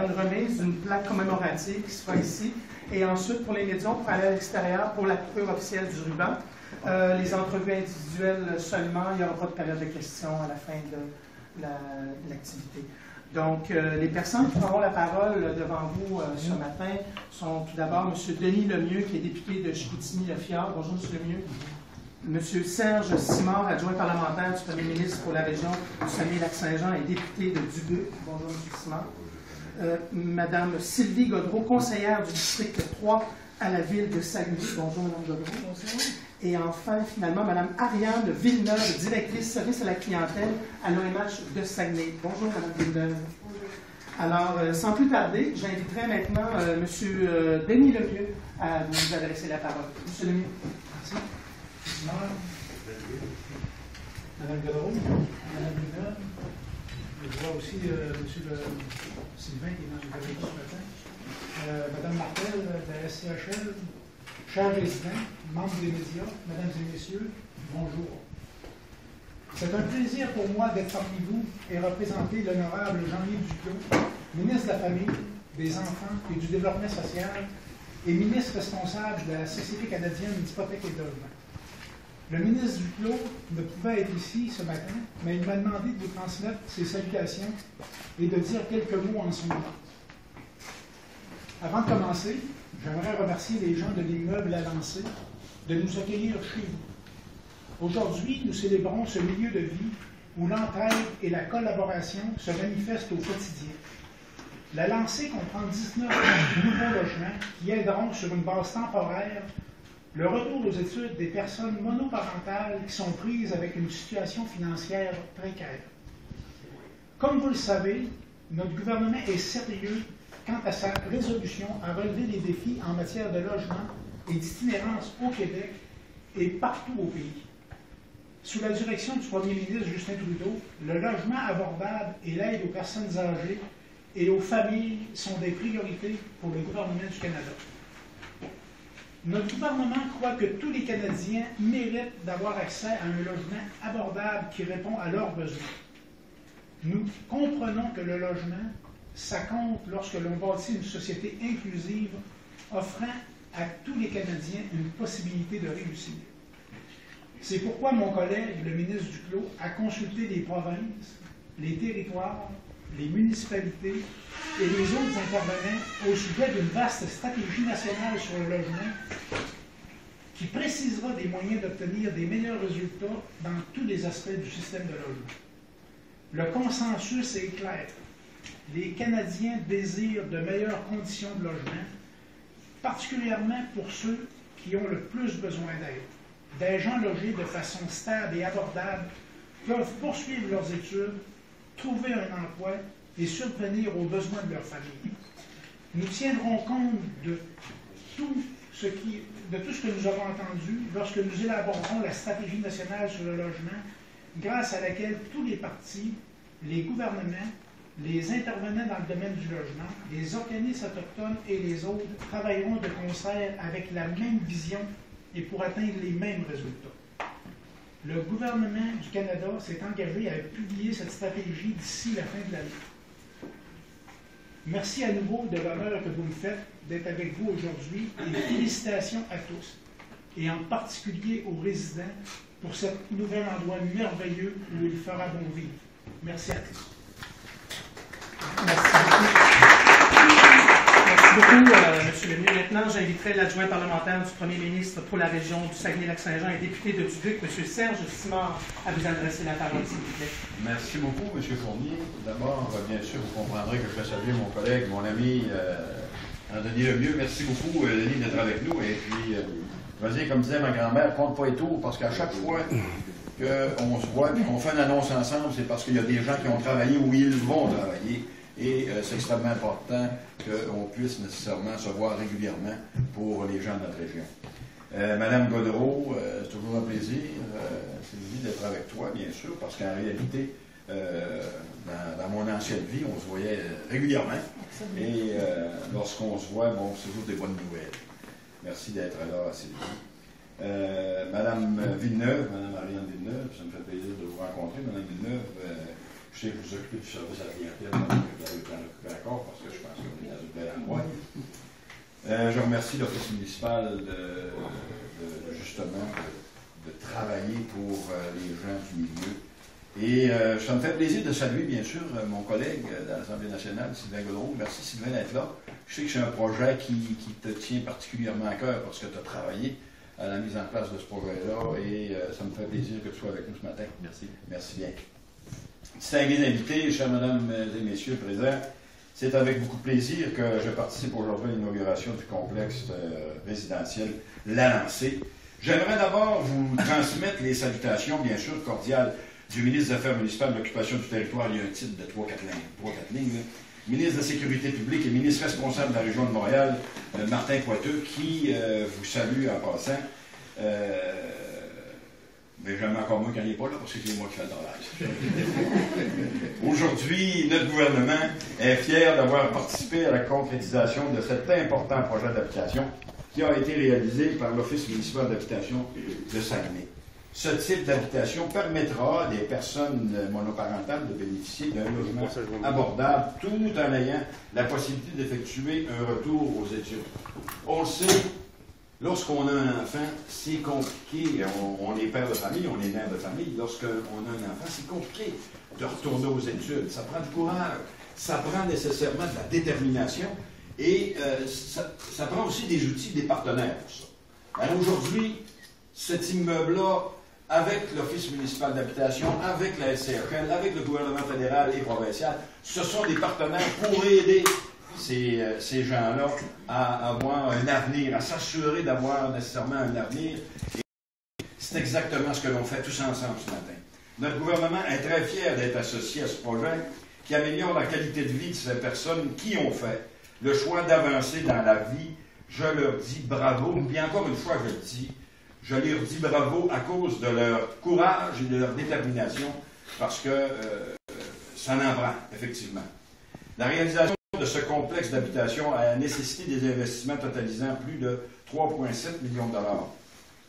aura une remise d'une plaque commémorative qui sera ici. Et ensuite, pour les médias, on pourra aller à l'extérieur pour la coupure officielle du ruban. Les entrevues individuelles seulement, il n'y aura pas de période de questions à la fin de l'activité. Donc, les personnes qui prendront la parole devant vous ce matin sont tout d'abord M. Denis Lemieux, qui est député de Chicoutimi-Le-Fjord. Bonjour, M. Lemieux. M. Serge Simard, adjoint parlementaire du premier ministre pour la région du Saguenay-Lac-Saint-Jean et député de Dubuque. Bonjour, M. Simard. Mme Sylvie Godreau, conseillère du district 3 à la ville de Saguenay. Bonjour, Mme Godreau. Bonjour. Et enfin, finalement, Mme Ariane Villeneuve, directrice service à la clientèle à l'OMH de Saguenay. Bonjour, Mme Villeneuve. Bonjour. Alors, sans plus tarder, j'inviterai maintenant M. Denis Lemieux à nous adresser la parole. M. Lemieux. Merci. Mme Godreau, Mme Villeneuve. Je vois aussi M. Sylvain qui est dans le bureau ce matin. Mme Martel de la SCHL, chers résidents, membres des médias, mesdames et messieurs, bonjour. C'est un plaisir pour moi d'être parmi vous et représenter l'honorable Jean-Yves Duclos, ministre de la Famille, des Enfants et du Développement social et ministre responsable de la Société canadienne d'hypothèques et de logement. Le ministre Duclos ne pouvait être ici ce matin, mais il m'a demandé de vous transmettre ses salutations et de dire quelques mots en son nom. Avant de commencer, j'aimerais remercier les gens de l'immeuble La Lancée de nous accueillir chez vous. Aujourd'hui, nous célébrons ce milieu de vie où l'entraide et la collaboration se manifestent au quotidien. La Lancée comprend 19 nouveaux logements qui aideront sur une base temporaire le retour aux études des personnes monoparentales qui sont prises avec une situation financière précaire. Comme vous le savez, notre gouvernement est sérieux quant à sa résolution à relever les défis en matière de logement et d'itinérance au Québec et partout au pays. Sous la direction du premier ministre Justin Trudeau, le logement abordable et l'aide aux personnes âgées et aux familles sont des priorités pour le gouvernement du Canada. Notre gouvernement croit que tous les Canadiens méritent d'avoir accès à un logement abordable qui répond à leurs besoins. Nous comprenons que le logement, ça compte lorsque l'on bâtit une société inclusive offrant à tous les Canadiens une possibilité de réussir. C'est pourquoi mon collègue, le ministre Duclos, a consulté les provinces, les territoires, les municipalités et les autres intervenants au sujet d'une vaste stratégie nationale sur le logement qui précisera des moyens d'obtenir des meilleurs résultats dans tous les aspects du système de logement. Le consensus est clair. Les Canadiens désirent de meilleures conditions de logement, particulièrement pour ceux qui ont le plus besoin d'aide. Des gens logés de façon stable et abordable peuvent poursuivre leurs études, trouver un emploi et subvenir aux besoins de leur famille. Nous tiendrons compte de tout ce que nous avons entendu lorsque nous élaborerons la stratégie nationale sur le logement, grâce à laquelle tous les partis, les gouvernements, les intervenants dans le domaine du logement, les organismes autochtones et les autres travailleront de concert avec la même vision et pour atteindre les mêmes résultats. Le gouvernement du Canada s'est engagé à publier cette stratégie d'ici la fin de l'année. Merci à nouveau de l'honneur que vous me faites d'être avec vous aujourd'hui et félicitations à tous, et en particulier aux résidents pour cet nouvel endroit merveilleux où il fera bon vivre. Merci à tous. Merci beaucoup, M. Lemieux. Maintenant, j'inviterai l'adjoint parlementaire du premier ministre pour la région du Saguenay-Lac-Saint-Jean et député de Dubuque, M. Serge Simard, à vous adresser la parole, s'il vous plaît. Merci beaucoup, M. Fournier. D'abord, bien sûr, vous comprendrez que je vais saluer mon collègue, mon ami Denis Lemieux. Merci beaucoup, Denis, d'être avec nous. Et puis, je vais dire, comme disait ma grand-mère, compte pas et tout, parce qu'à chaque fois qu'on se voit et qu'on fait une annonce ensemble, c'est parce qu'il y a des gens qui ont travaillé où ils vont travailler. Et c'est extrêmement important qu'on puisse nécessairement se voir régulièrement pour les gens de notre région. Madame Godreau, c'est toujours un plaisir, Sylvie, d'être avec toi, bien sûr, parce qu'en réalité, dans mon ancienne vie, on se voyait régulièrement. Et lorsqu'on se voit, bon, c'est toujours des bonnes nouvelles. Merci d'être là, Sylvie. Madame Villeneuve, Madame Ariane Villeneuve, ça me fait plaisir de vous rencontrer. Madame Villeneuve Je sais que vous occupez du service à la clientèle, donc vous allez vous en occuper encore, parce que je pense que vous êtes dans une belle endroit. Je remercie l'Office municipal justement de travailler pour les gens du milieu. Et ça me fait plaisir de saluer, bien sûr, mon collègue de l'Assemblée nationale, Sylvain Gaudreault. Merci, Sylvain, d'être là. Je sais que c'est un projet qui te tient particulièrement à cœur parce que tu as travaillé à la mise en place de ce projet-là et ça me fait plaisir que tu sois avec nous ce matin. Merci. Merci bien. Distingués invités, chers mesdames et messieurs présents, c'est avec beaucoup de plaisir que je participe aujourd'hui à l'inauguration du complexe résidentiel La Lancée. J'aimerais d'abord vous transmettre les salutations, bien sûr, cordiales du ministre des Affaires municipales de l'Occupation du territoire. Il y a un titre de 3-4 lignes. Ministre de la Sécurité publique et ministre responsable de la région de Montréal, Martin Poiteux, qui vous salue en passant. Mais j'aime encore moins quand il n'est pas là, parce que c'est moi qui fais le drôlage. Aujourd'hui, notre gouvernement est fier d'avoir participé à la concrétisation de cet important projet d'habitation qui a été réalisé par l'Office municipal d'habitation de Saguenay. Ce type d'habitation permettra à des personnes monoparentales de bénéficier d'un logement abordable tout en ayant la possibilité d'effectuer un retour aux études. On le sait, lorsqu'on a un enfant, c'est compliqué. On est père de famille, on est mère de famille. Lorsqu'on a un enfant, c'est compliqué de retourner aux études. Ça prend du courage, ça prend nécessairement de la détermination et ça prend aussi des outils, des partenaires pour ça. Alors aujourd'hui, cet immeuble-là, avec l'Office municipal d'habitation, avec la SCHL, avec le gouvernement fédéral et provincial, ce sont des partenaires pour aider ces gens-là à avoir un avenir, à s'assurer d'avoir nécessairement un avenir. Et c'est exactement ce que l'on fait tous ensemble ce matin. Notre gouvernement est très fier d'être associé à ce projet qui améliore la qualité de vie de ces personnes qui ont fait le choix d'avancer dans la vie. Je leur dis bravo, et encore une fois je le dis, je leur dis bravo à cause de leur courage et de leur détermination, parce que ça en prend, effectivement. La réalisation de ce complexe d'habitation a nécessité des investissements totalisant plus de 3,7 millions de dollars.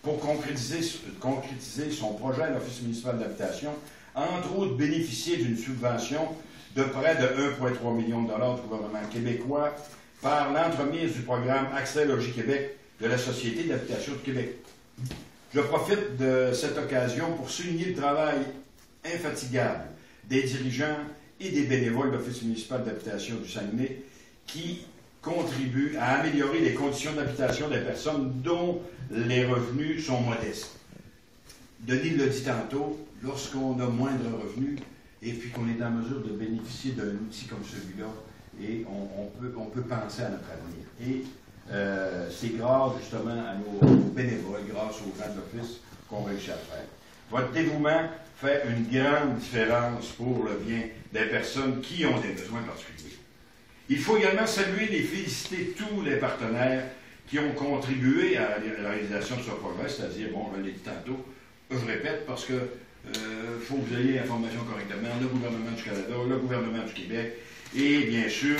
Pour concrétiser son projet, l'Office municipal d'habitation a entre autres bénéficié d'une subvention de près de 1,3 million de dollars du gouvernement québécois par l'entremise du programme Accès Logis Québec de la Société d'habitation du Québec. Je profite de cette occasion pour souligner le travail infatigable des dirigeants et des bénévoles de l'Office municipal d'habitation du Saguenay qui contribuent à améliorer les conditions d'habitation des personnes dont les revenus sont modestes. Denis le dit tantôt, lorsqu'on a moindre revenu et puis qu'on est en mesure de bénéficier d'un outil comme celui-là, et on peut penser à notre avenir. Et c'est grâce justement à nos bénévoles, grâce aux gens de l'Office qu'on réussit à le faire. Votre dévouement fait une grande différence pour le bien des personnes qui ont des besoins particuliers. Il faut également saluer et féliciter tous les partenaires qui ont contribué à la réalisation de ce projet, c'est-à-dire, bon, je l'ai dit tantôt, je répète parce que faut que vous ayez l'information correctement, le gouvernement du Canada, le gouvernement du Québec, et bien sûr,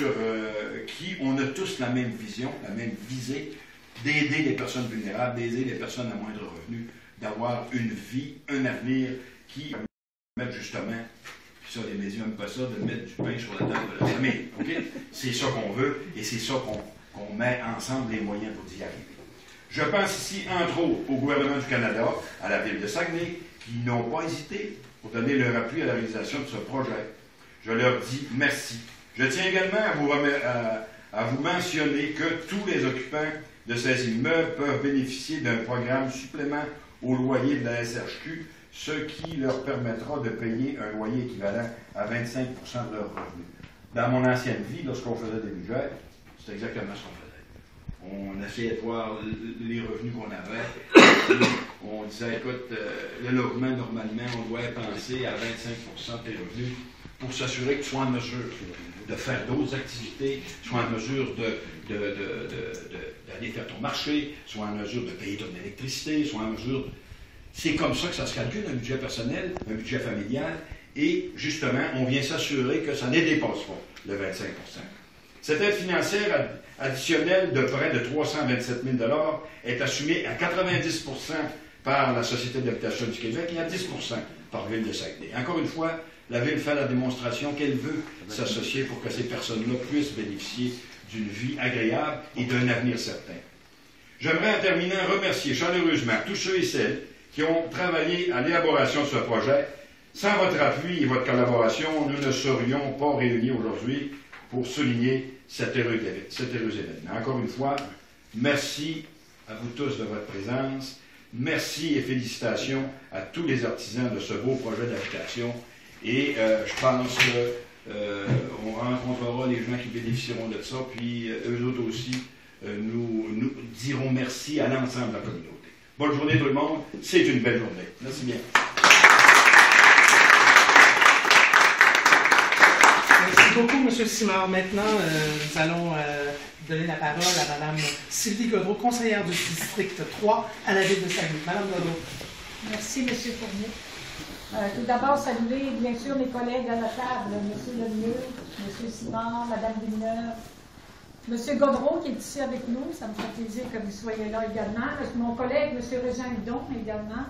on a tous la même vision, la même visée, d'aider les personnes vulnérables, d'aider les personnes à moindre revenu, d'avoir une vie, un avenir qui permettent justement, ça les médias n'aiment pas ça, de mettre du pain sur la table de la famille. Okay? C'est ça qu'on veut et c'est ça qu'on met ensemble les moyens pour y arriver. Je pense ici, entre autres, au gouvernement du Canada, à la ville de Saguenay, qui n'ont pas hésité pour donner leur appui à la réalisation de ce projet. Je leur dis merci. Je tiens également à vous mentionner que tous les occupants de ces immeubles peuvent bénéficier d'un programme supplément au loyer de la SRQ, ce qui leur permettra de payer un loyer équivalent à 25 de leurs revenus. Dans mon ancienne vie, lorsqu'on faisait des budgets, c'est exactement ce qu'on faisait. On essayait de voir les revenus qu'on avait. On disait, écoute, le logement, normalement, on doit penser à 25 de tes revenus pour s'assurer que tu sois en mesure de faire d'autres activités, sois en mesure d'aller faire ton marché, sois en mesure de payer ton électricité, sois en mesure... C'est comme ça que ça se calcule, un budget personnel, un budget familial, et justement, on vient s'assurer que ça ne dépasse pas le 25 Cette aide financière additionnelle de près de 327 000 $ est assumée à 90 par la Société d'habitation du Québec et à 10 par Ville de Saguenay. Encore une fois, La Ville fait la démonstration qu'elle veut s'associer pour que ces personnes-là puissent bénéficier d'une vie agréable et d'un avenir certain. J'aimerais en terminant remercier chaleureusement tous ceux et celles qui ont travaillé à l'élaboration de ce projet. Sans votre appui et votre collaboration, nous ne serions pas réunis aujourd'hui pour souligner cet heureux événement. Encore une fois, merci à vous tous de votre présence. Merci et félicitations à tous les artisans de ce beau projet d'habitation. Et je pense qu'on rencontrera les gens qui bénéficieront de ça, puis eux autres aussi nous dirons merci à l'ensemble de la communauté. Bonne journée tout le monde, c'est une belle journée. Merci bien. Merci beaucoup, M. Simard. Maintenant, nous allons donner la parole à Mme Sylvie Godreau, conseillère du district 3 à la Ville de Saguenay. Mme Godreau. Merci, M. Fournier. Tout d'abord, saluer bien sûr mes collègues à la table, M. Lemieux, M. Simard, Mme Villeneuve, M. Godreau qui est ici avec nous, ça me fait plaisir que vous soyez là également. Mon collègue, M. Régent Hudon également.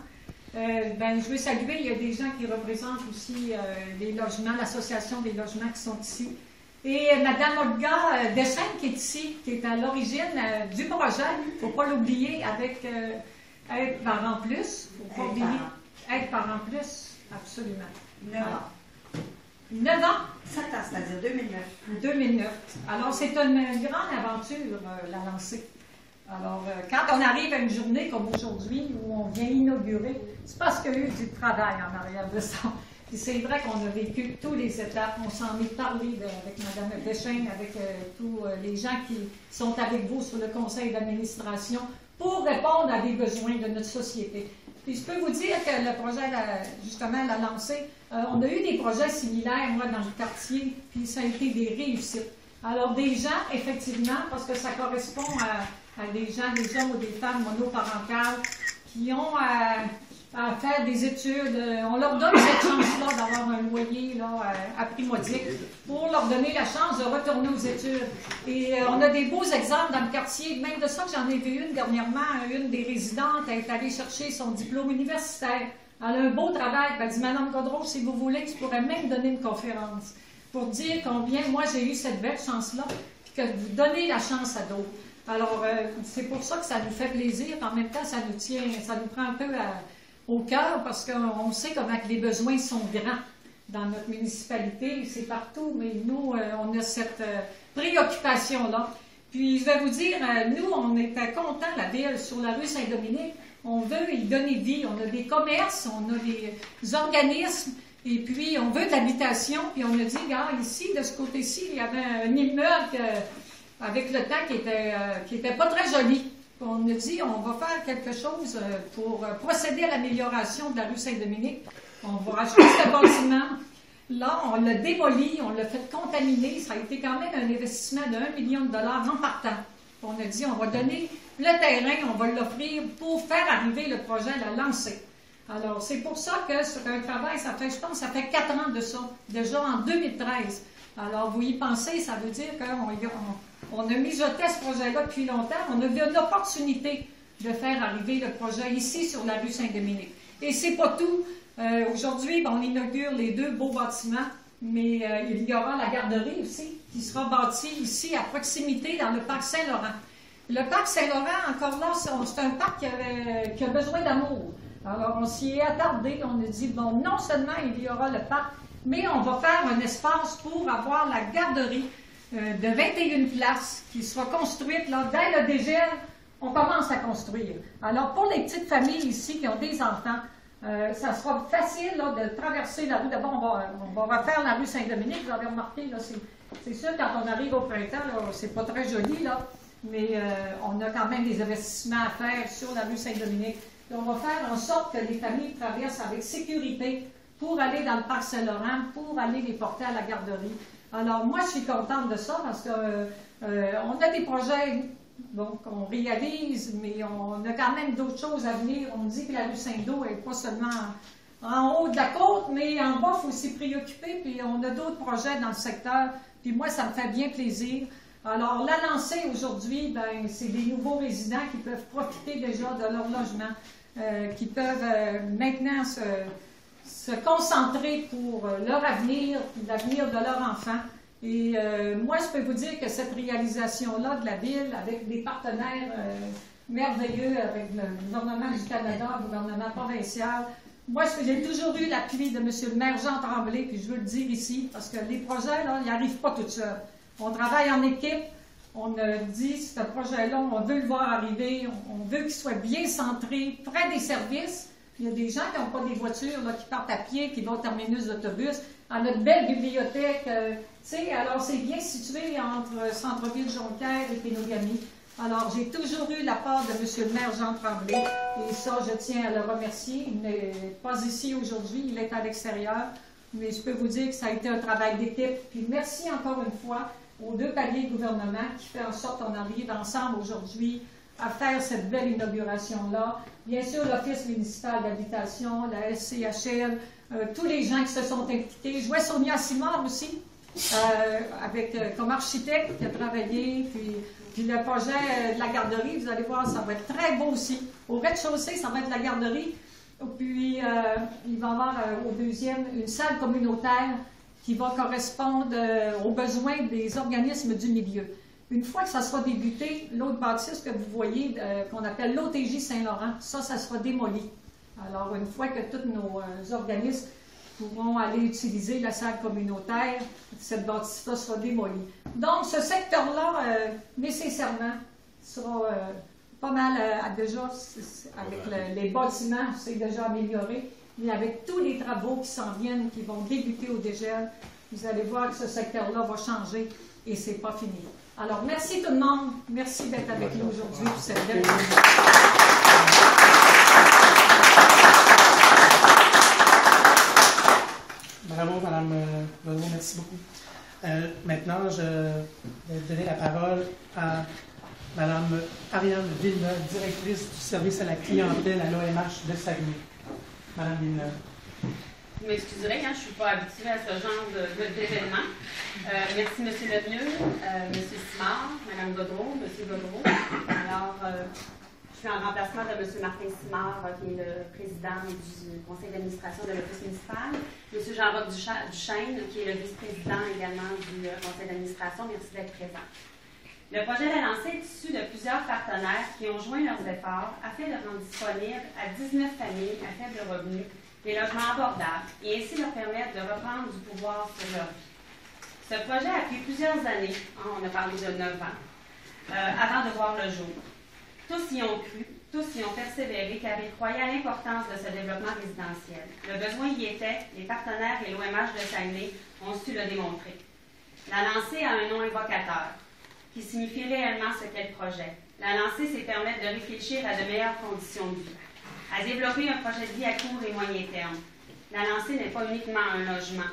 Je veux saluer, il y a des gens qui représentent aussi les logements, l'association des logements qui sont ici. Et Mme Olga Deschênes qui est ici, qui est à l'origine du projet, il ne faut pas l'oublier, avec Aide Parents Plus. Il ne faut pas oublier Aide Parents Plus, absolument. 9 ans. 9 ans? 7 ans, c'est-à-dire 2009. 2009. Alors, c'est une grande aventure, la lancée. Alors, quand on arrive à une journée comme aujourd'hui, où on vient inaugurer, c'est parce qu'il y a eu du travail en arrière de ça. Puis c'est vrai qu'on a vécu tous les étapes. On s'en est parlé avec Mme Deschênes, avec tous les gens qui sont avec vous sur le conseil d'administration pour répondre à des besoins de notre société. Puis je peux vous dire que le projet, justement, l'a lancé. On a eu des projets similaires, moi, dans le quartier, puis ça a été des réussites. Alors, des gens, effectivement, parce que ça correspond à des gens, des hommes ou des femmes monoparentales qui ont à faire des études. On leur donne cette chance-là d'avoir un loyer là, à prix modique pour leur donner la chance de retourner aux études. Et on a des beaux exemples dans le quartier, même de ça que j'en ai vu une dernièrement, une des résidentes est allée chercher son diplôme universitaire. Elle a un beau travail. Elle dit, Mme Godreau, si vous voulez, je pourrais même donner une conférence pour dire combien moi j'ai eu cette belle chance-là, puis que vous donnez la chance à d'autres. Alors, c'est pour ça que ça nous fait plaisir. En même temps, ça nous prend un peu au cœur parce qu'on sait comment les besoins sont grands dans notre municipalité. C'est partout, mais nous, on a cette préoccupation-là. Puis, je vais vous dire, nous, on était contents, la ville, sur la rue Saint-Dominique. On veut y donner vie. On a des commerces, on a des organismes, et puis on veut de l'habitation. Puis on a dit, regarde, ici, de ce côté-ci, il y avait un immeuble avec le temps qui était pas très joli. On a dit, on va faire quelque chose pour procéder à l'amélioration de la rue Saint-Dominique. On va racheter ce bâtiment. Là, on l'a démoli, on l'a fait contaminer. Ça a été quand même un investissement de 1 million de dollars en partant. On a dit, on va donner le terrain, on va l'offrir pour faire arriver le projet à la lancée. Alors, c'est pour ça que c'est un travail, ça fait, je pense, ça fait 4 ans de ça, déjà en 2013. Alors, vous y pensez, ça veut dire qu'on a mijoté ce projet-là depuis longtemps. On a vu une opportunité de faire arriver le projet ici sur la rue Saint-Dominique. Et c'est pas tout. Aujourd'hui, on inaugure les 2 beaux bâtiments, mais il y aura la garderie aussi, qui sera bâtie ici à proximité dans le parc Saint-Laurent. Le parc Saint-Laurent, encore là, c'est un parc qui a besoin d'amour. Alors, on s'y est attardé, on a dit, bon, non seulement il y aura le parc, mais on va faire un espace pour avoir la garderie de 21 places qui sera construite là, dès le dégel, on commence à construire. Alors, pour les petites familles ici qui ont des enfants, ça sera facile là, de traverser la rue. D'abord, on va refaire la rue Saint-Dominique. Vous avez remarqué, c'est sûr, quand on arrive au printemps, c'est pas très joli, là, mais on a quand même des investissements à faire sur la rue Saint-Dominique. Et on va faire en sorte que les familles traversent avec sécurité pour aller dans le parc Saint-Laurent, pour aller les porter à la garderie. Alors, moi, je suis contente de ça parce qu'on a des projets qu'on réalise, mais on a quand même d'autres choses à venir. On dit que la rue Saint-Do n'est pas seulement en haut de la côte, mais en bas, il faut s'y préoccuper. Puis on a d'autres projets dans le secteur. Puis moi, ça me fait bien plaisir. Alors, la lancée aujourd'hui, c'est des nouveaux résidents qui peuvent profiter déjà de leur logement, qui peuvent maintenant se concentrer pour leur avenir, l'avenir de leurs enfants. Et moi, je peux vous dire que cette réalisation-là de la ville, avec des partenaires merveilleux, avec le gouvernement du Canada, le gouvernement provincial, moi, j'ai toujours eu l'appui de M. le maire Jean Tremblay, puis je veux le dire ici, parce que les projets, là, ils n'arrivent pas tout seuls. On travaille en équipe, on a dit, ce projet-là, on veut le voir arriver, on veut qu'il soit bien centré, près des services. Puis il y a des gens qui n'ont pas des voitures, là, qui partent à pied, qui vont au terminus d'autobus, à notre belle bibliothèque, tu sais, alors c'est bien situé entre Centre-Ville Jonquière et Pénogami. Alors, j'ai toujours eu la part de M. le maire Jean Tremblay, et ça, je tiens à le remercier. Il n'est pas ici aujourd'hui, il est à l'extérieur, mais je peux vous dire que ça a été un travail d'équipe. Puis merci encore une fois aux deux paliers de gouvernement qui fait en sorte qu'on arrive ensemble aujourd'hui à faire cette belle inauguration-là. Bien sûr, l'Office municipal d'habitation, la SCHL, tous les gens qui se sont impliqués. Je vois Sonia Simard aussi, comme architecte qui a travaillé, puis le projet de la garderie, vous allez voir, ça va être très beau aussi. Au rez-de-chaussée, ça va être la garderie. Puis, il va y avoir au deuxième une salle communautaire qui va correspondre aux besoins des organismes du milieu. Une fois que ça sera débuté, l'autre bâtisse que vous voyez, qu'on appelle l'OTJ Saint-Laurent, ça sera démoli. Alors, une fois que tous nos organismes pourront aller utiliser la salle communautaire, cette bâtisse-là sera démolie. Donc, ce secteur-là, nécessairement, sera pas mal déjà, avec les bâtiments, c'est déjà amélioré, mais avec tous les travaux qui s'en viennent, qui vont débuter au dégel, vous allez voir que ce secteur-là va changer et c'est pas fini. Alors, merci tout le monde. Merci d'être avec nous aujourd'hui pour cette belle Bravo, Mme Godreau, merci beaucoup. Maintenant, je vais donner la parole à Mme Ariane Villeneuve, directrice du service à la clientèle à l'OMH de Saguenay. Mme Villeneuve. Vous m'excuserez, je ne suis pas habituée à ce genre d'événement. Merci, M. Lemieux, M. Simard, Mme Godreau, M. Godreau. Alors, je suis en remplacement de M. Martin Simard, qui est le président du conseil d'administration de l'Office municipal. M. Jean-Roch Duchesne, qui est le vice-président également du conseil d'administration. Merci d'être présent. Le projet de la lancée est issu de plusieurs partenaires qui ont joint leurs efforts afin de rendre disponible à 19 familles à faible revenu des logements abordables et ainsi leur permettre de reprendre du pouvoir sur leur vie. Ce projet a pris plusieurs années, on a parlé de 9 ans, avant de voir le jour. Tous y ont cru, tous y ont persévéré car ils croyaient à l'importance de ce développement résidentiel. Le besoin y était, les partenaires et l'OMH de Saguenay ont su le démontrer. La lancée a un nom évocateur, qui signifie réellement ce qu'est le projet. La lancée, c'est permettre de réfléchir à de meilleures conditions de vie, à développer un projet de vie à court et moyen terme. La lancée n'est pas uniquement un logement.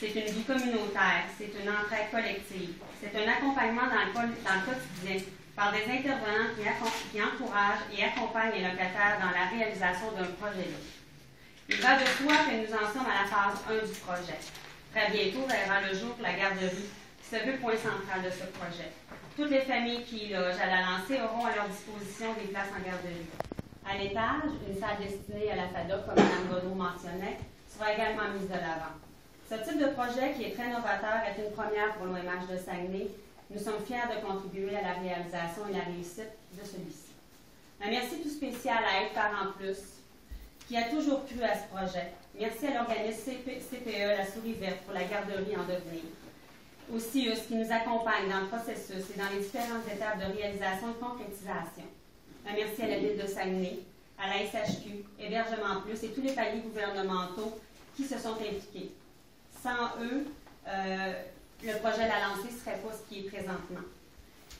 C'est une vie communautaire, c'est une entraide collective, c'est un accompagnement dans le quotidien par des intervenants qui encouragent et accompagnent les locataires dans la réalisation d'un projet de vie. Il va de soi que nous en sommes à la phase 1 du projet. Très bientôt verra le jour la garderie, qui se veut point central de ce projet. Toutes les familles qui y logent à la lancée auront à leur disposition des places en garderie. À l'étage, une salle destinée à la FADA, comme Mme Godreau mentionnait, sera également mise de l'avant. Ce type de projet, qui est très novateur, est une première pour l'OMH de Saguenay. Nous sommes fiers de contribuer à la réalisation et la réussite de celui-ci. Un merci tout spécial à Aide Parents Plus, qui a toujours cru à ce projet. Merci à l'organisme CPE, la Souris Verte, pour la garderie en devenir. Aussi, ce qui nous accompagne dans le processus et dans les différentes étapes de réalisation et de concrétisation. Un merci à la Ville de Saguenay, à la SHQ, Hébergement Plus et tous les paliers gouvernementaux qui se sont impliqués. Sans eux, le projet de la lancée ne serait pas ce qui est présentement.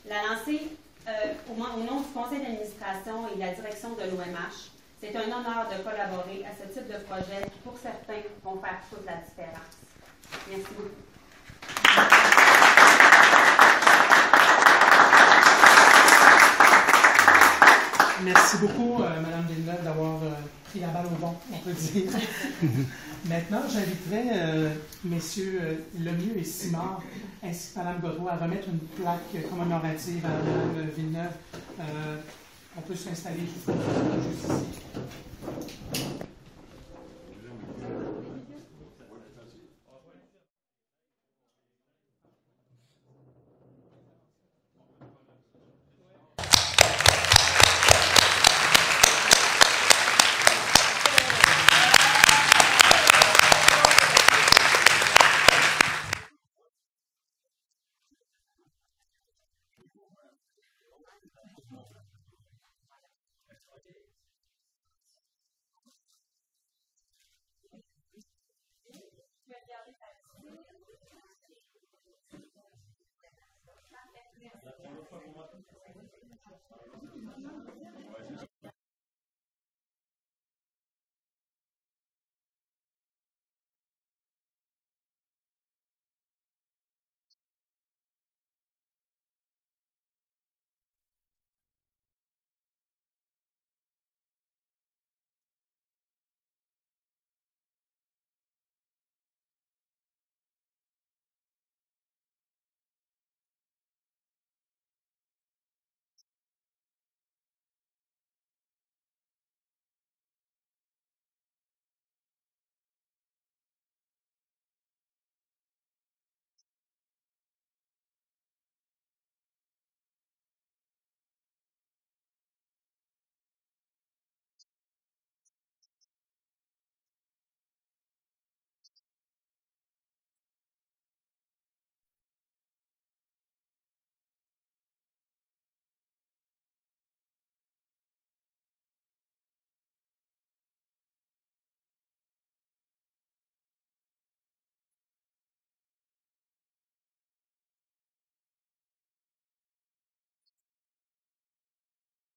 La lancée, au nom du conseil d'administration et de la direction de l'OMH, c'est un honneur de collaborer à ce type de projet qui, pour certains, vont faire toute la différence. Merci beaucoup. Merci beaucoup, Mme Villeneuve, d'avoir pris la balle au bon, on peut dire. Maintenant, j'inviterai messieurs Lemieux et Simard, ainsi que Mme Godreau, à remettre une plaque commémorative à Mme Villeneuve. On peut s'installer juste ici. Je vais regarder